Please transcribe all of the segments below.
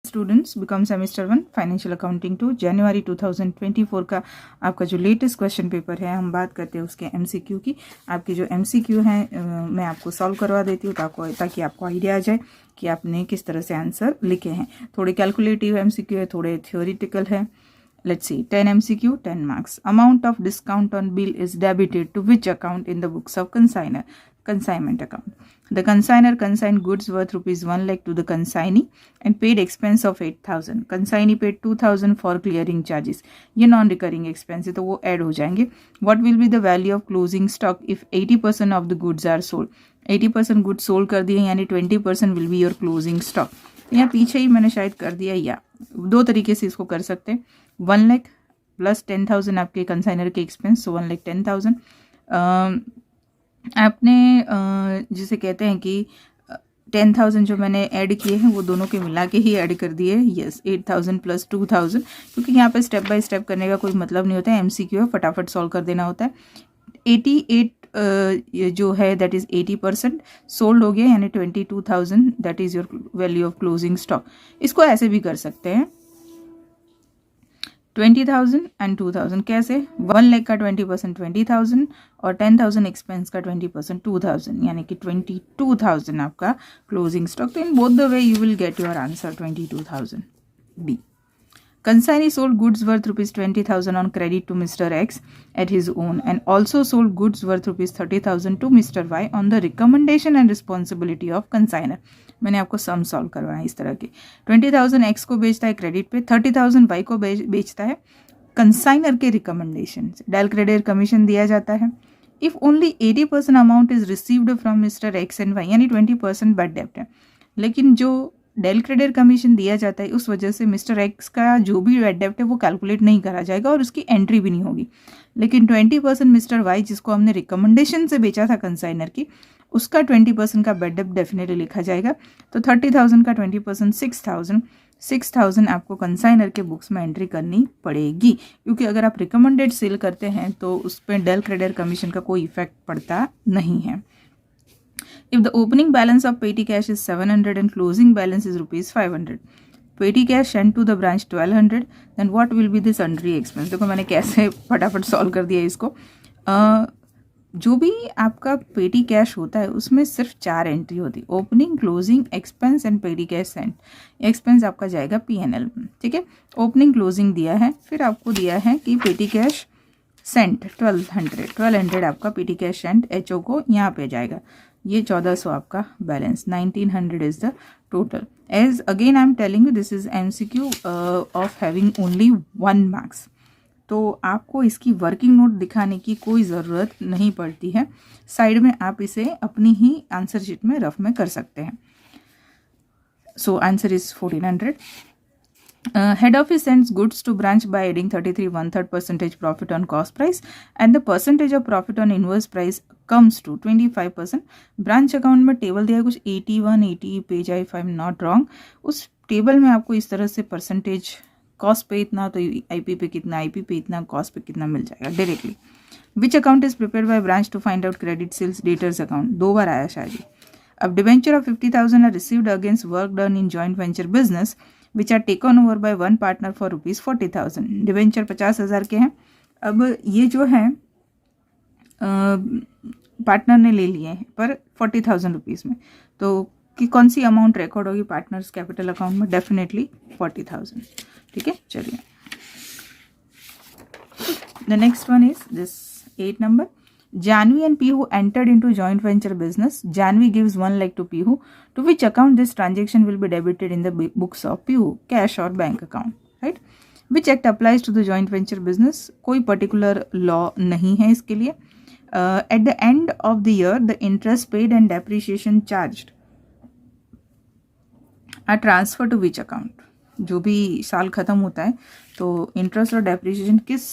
Students become semester 1 financial accounting 2 जनवरी 2024 का आपका जो लेटेस्ट क्वेश्चन पेपर है, हम बात करते हैं उसके एमसीक्यू की। आपके जो एमसीक्यू हैं मैं आपको सॉल्व करवा देती हूँ ताकि आपको आइडिया आ जाए कि आपने किस तरह से आंसर लिखे हैं। थोड़े कैलकुलेटिव एमसीक्यू है, थोड़े थ्योरेटिकल है। Let's see, 10 MCQ, 10 marks. Amount of discount on bill is debited to which account in the books of consignor? Consignment account. The consignor consigned goods worth rupees 1 lakh to the consignee and paid expense of 8,000. Consignee paid 2,000 for clearing charges. ये non-recurring expense है तो वो add हो जाएंगे. What will be the value of closing stock if 80% of the goods are sold? 80% goods sold कर दिए यानी 20% will be your closing stock. यहाँ पीछे ही मैंने शायद कर दिया, या दो तरीके से इसको कर सकते हैं। 1 लाख प्लस 10,000 आपके कंसाइनर के एक्सपेंस, सो 1,10,000 आपने जिसे कहते हैं कि 10,000 जो मैंने ऐड किए हैं वो दोनों के मिला के ही ऐड कर दिए। यस, 8,000 प्लस 2,000, क्योंकि यहाँ पे स्टेप बाय स्टेप करने का कोई मतलब नहीं होता है। एमसीक्यू है, फटाफट सॉल्व कर देना होता है। 88 जो है दैट इज 80% सोल्ड हो गया यानी 22,000 that is your value of closing stock. इसको ऐसे भी कर सकते हैं 20,000 एंड 2,000। कैसे? 1 लाख का 20% 20,000 और 10,000 एक्सपेंस का 20% 2,000 यानी कि 22,000 आपका क्लोजिंग स्टॉक। तो in both the way you will get your answer 22,000 B. Consignee sold goods worth rupees 20,000 on credit to Mr. X at his own and also sold goods worth rupees 30,000 to Mr. Y on the recommendation and responsibility of consignor. मैंने आपको sum solve करवाया इस तरह के। 20,000 X को बेचता है credit पे, 30,000 Y को बेचता है कंसाइनर के रिकमेंडेशन से। डेल क्रेडिट कमीशन दिया जाता है। If only 80% amount is received from mister X and Y यानी 20% बैड डेप्ट है, लेकिन जो डेल क्रेडिट कमीशन दिया जाता है उस वजह से मिस्टर एक्स का जो भी बैड डेप्ट है वो कैलकुलेट नहीं करा जाएगा और उसकी एंट्री भी नहीं होगी। लेकिन 20% मिस्टर वाई जिसको हमने रिकमेंडेशन से बेचा था कंसाइनर की, उसका 20% का बैड डेप्ट डेफिनेटली लिखा जाएगा। तो 30,000 का 20% 6,000 आपको कंसाइनर के बुक्स में एंट्री करनी पड़ेगी, क्योंकि अगर आप रिकमेंडेड सेल करते हैं तो उस पर डेल क्रेडिट कमीशन का कोई इफेक्ट पड़ता नहीं है। If the opening balance of petty cash is 700 and closing balance is rupees 500, petty cash sent to the branch 1,200, then what will be the sundry expense? देखो मैंने कैसे फटाफट सॉल्व कर दिया इसको। जो भी आपका पेटी कैश होता है उसमें सिर्फ 4 एंट्री होती है, ओपनिंग, क्लोजिंग, एक्सपेंस एंड पेटी कैश सेंट। एक्सपेंस आपका जाएगा P&L में, ठीक है। ओपनिंग क्लोजिंग दिया है, फिर आपको दिया है कि पेटी कैश सेंट 1,200 आपका पेटी कैश सेंट HO को यहाँ पे जाएगा। ये 1,400 आपका balance, 1,900 is the total. As again I am telling you this is MCQ of having only 1 marks, तो आपको इसकी वर्किंग नोट दिखाने की कोई ज़रूरत नहीं पड़ती है। साइड में आप इसे अपनी ही आंसर शीट में रफ में कर सकते हैं। So answer is 1,400। Head office sends goods to branch by adding 33 1/3% profit on cost price and the percentage of profit on invoice price comes to 25%. Branch account में टेबल दिया है कुछ 81 80 page I, if I am not wrong. उस table में आपको इस तरह से परसेंटेज कॉस्ट पे इतना तो आईपी पे कितना, आईपी पे इतना, कॉस्ट पे कितना मिल जाएगा directly. Which account is prepare by branch to find out credit sales debtors account, 2 बार आया शायद। अब debenture of 50,000 are received against work done in joint venture business which are taken over by one partner for rupees 40,000। Debenture 50,000 के हैं। अब ये जो है पार्टनर ने ले लिए हैं पर 40,000 रुपीज़ में, तो कि कौन सी अमाउंट रिकॉर्ड होगी पार्टनर्स कैपिटल अकाउंट में? डेफिनेटली 40,000, ठीक है। चलिए the next one is this 8 number. Janvi and Pihu entered into joint venture business. Janvi gives 1 lakh to Pihu. To which account this transaction will be debited in the books of Pihu, cash or bank account, right? Which act applies to the joint venture business? कोई particular law नहीं है इसके लिए। At the end of the year, the interest paid and depreciation charged are transferred to which account? जो भी साल खत्म होता है तो इंटरेस्ट और डेप्रिसिएशन किस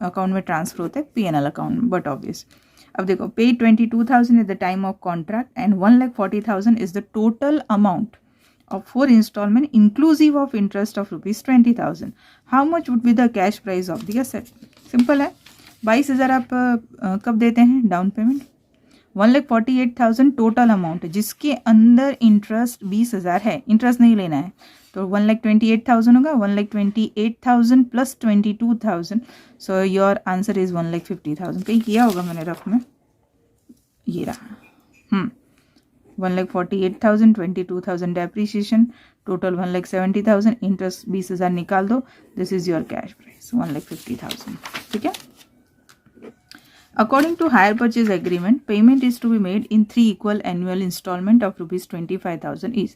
अकाउंट में ट्रांसफर होता है? P&L अकाउंट में, बट ऑब्वियस। अब देखो, paid 22,000 at the time of contract and 1,40,000 is the total amount of 4 installment inclusive of interest of rupees 20,000। How much would be the cash price of the asset? Simple है, 22,000 आप कब देते हैं down payment? 1,48,000 total amount है जिसके अंदर interest 20,000 है, interest नहीं लेना है, तो 1,28,000 होगा, 1,28,000 plus 22,000, so your answer is 1,50,000। कहीं किया होगा मैंने रफ में, ये रहा। 1,48,000, 22,000 डेप्रीशिएशन, टोटल 1,70,000, इंटरेस्ट 20,000 निकाल दो, this is your cash price 1,50,000। ठीक है। According to hire purchase agreement, payment is to be made in 3 equal annual installment of rupees 25,000 each.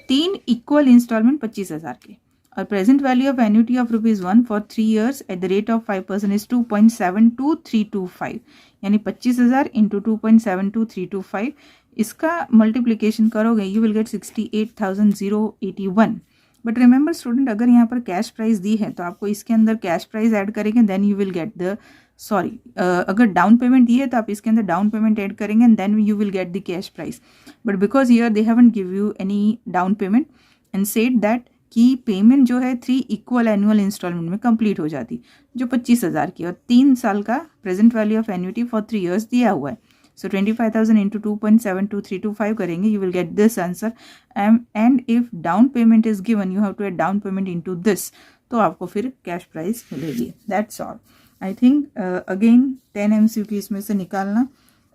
3 equal installment 25,000 के, और present value of annuity of rupees 1 for 3 years at the rate of 5% is 2.72325, यानी 25,000 into 2.72325, इसका multiplication करोगे you will gate 68,081। But remember student, अगर यहाँ पर cash price दी है तो आपको इसके अंदर कैश प्राइस ऐड करेंगे, then you will get the अगर डाउन पेमेंट दी है तो आप इसके अंदर डाउन पेमेंट ऐड करेंगे and then you will get the cash price. But because here they haven't give you any down payment and said that कि payment जो है 3 इक्वल एनुअल इंस्टॉलमेंट में कंप्लीट हो जाती, जो 25,000 की, और 3 साल का present value of annuity for 3 years दिया हुआ है। सो 25,000 इंटू 2.72325 करेंगे, you will get this answer. And if down payment is given, you have to add down payment into this, तो आपको फिर कैश प्राइस मिलेगी। That's all. I think again 10 MCQ इसमें से निकालना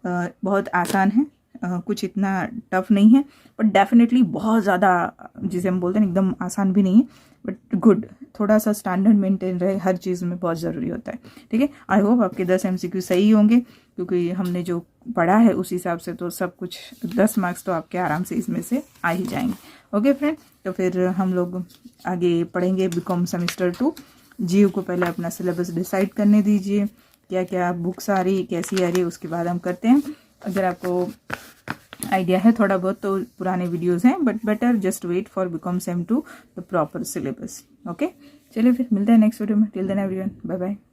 बहुत आसान है, कुछ इतना टफ नहीं है, बट डेफिनेटली बहुत ज़्यादा, जिसे हम बोलते हैं एकदम आसान भी नहीं है, बट गुड, थोड़ा सा स्टैंडर्ड मेंटेन रहे हर चीज़ में, बहुत ज़रूरी होता है। ठीक है। आई होप आपके 10 MCQ सही होंगे, क्योंकि हमने जो पढ़ा है उस हिसाब से तो सब कुछ 10 मार्क्स तो आपके आराम से इसमें से आ ही जाएंगे। ओके फ्रेंड, तो फिर हम लोग आगे पढ़ेंगे बीकॉम सेमेस्टर 2। जीयू को पहले अपना सिलेबस डिसाइड करने दीजिए, क्या क्या बुक्स आ रही है, कैसी आ रही है, उसके बाद हम करते हैं। अगर आपको आइडिया है थोड़ा बहुत तो पुराने वीडियोस हैं, but better just wait for BCom sem 2 the proper syllabus. Okay, चलिए फिर मिलते हैं नेक्स्ट वीडियो में। Till then everyone, bye bye.